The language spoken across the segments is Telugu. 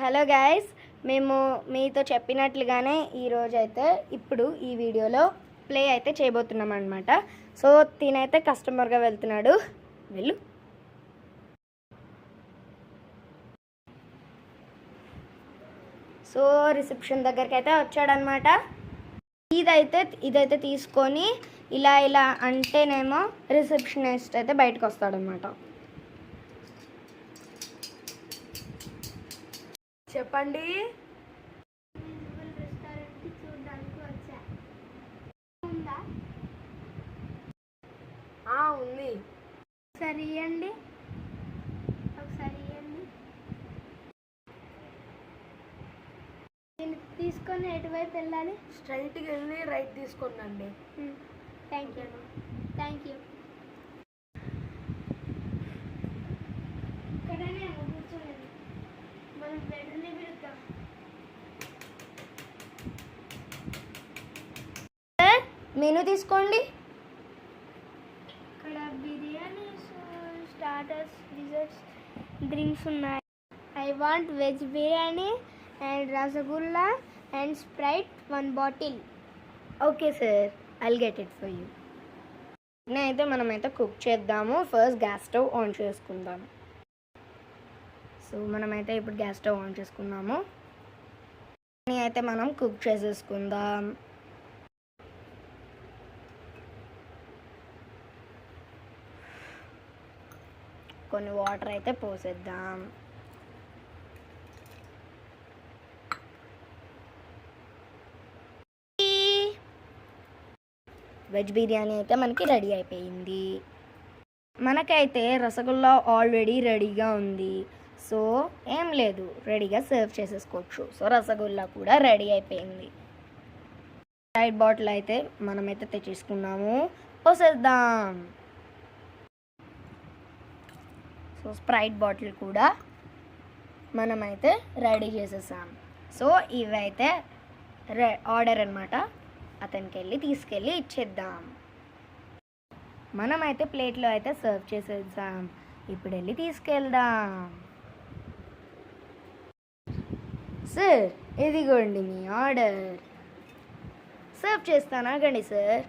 హలో గైస్, మేము మీతో చెప్పినట్లుగానే ఈరోజు అయితే ఇప్పుడు ఈ వీడియోలో ప్లే అయితే చేయబోతున్నాం అనమాట. సో తినైతే కస్టమర్గా వెళ్తున్నాడు. వెళ్ళు. సో రిసెప్షన్ దగ్గరికి అయితే వచ్చాడనమాట. ఇదైతే తీసుకొని ఇలా అంటేనేమో రిసెప్షనిస్ట్ అయితే బయటకు వస్తాడనమాట. చెప్పండి. రెస్టారెంట్కి చూడడానికి వచ్చా. ఉందా? ఉంది. ఒకసారి ఇవ్వండి. నేను తీసుకొని ఎటువైపు వెళ్ళాలి? స్ట్రైట్కి వెళ్ళి రైట్ తీసుకోండి. Thank you. ఇక్కడనే కూర్చోలేదు, మనం బెడ్రూమ్ని పిలుద్దాం. మెనూ తీసుకోండి. ఇక్కడ బిర్యానీ, స్టార్టర్స్, డిజర్ట్స్, డ్రింక్స్ ఉన్నాయి. I want veg biryani and rasgulla and Sprite 1 bottle. Okay sir, I'll get it for you. అయితే మనమైతే కుక్ చేద్దాము. ఫస్ట్ గ్యాస్ స్టవ్ ఆన్ చేసుకుందాం. సో మనమైతే ఇప్పుడు గ్యాస్ స్టవ్ ఆన్ చేసుకున్నాము. అయితే మనం కుక్ చేసేసుకుందాం. కొన్ని వాటర్ అయితే పోసేద్దాం. వెజ్ బిర్యానీ అయితే మనకి రెడీ అయిపోయింది. మనకైతే రసగుల్లా ఆల్రెడీ రెడీగా ఉంది. సో ఏం లేదు, రెడీగా సర్వ్ చేసేసుకోవచ్చు. సో రసగుల్లా కూడా రెడీ అయిపోయింది. స్ప్రైట్ బాటిల్ అయితే మనమైతే తెచ్చేసుకున్నాము, పోసేద్దాం. సో స్ప్రైట్ బాటిల్ కూడా మనమైతే రెడీ చేసేసాం. సో ఇవైతే ఆర్డర్ అనమాట. అతనికి తీసుకెళ్ళి ఇచ్చేద్దాం. మనమైతే ప్లేట్లో అయితే సర్వ్ చేసేద్దాం. ఇప్పుడు వెళ్ళి తీసుకెళ్దాం. సార్, ఇదిగోండి మీ ఆర్డర్. సర్వ్ చేస్తానా గండి సార్.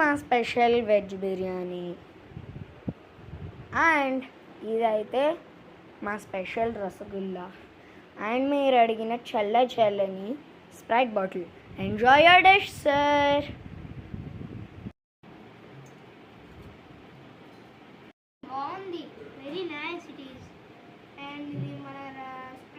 మా స్పెషల్ వెజ్ బిర్యానీ అండ్ ఇదైతే మా స్పెషల్ రసగుల్లా అండ్ మీరు అడిగిన చల్లని Sprite bottle. Enjoy your dish sir.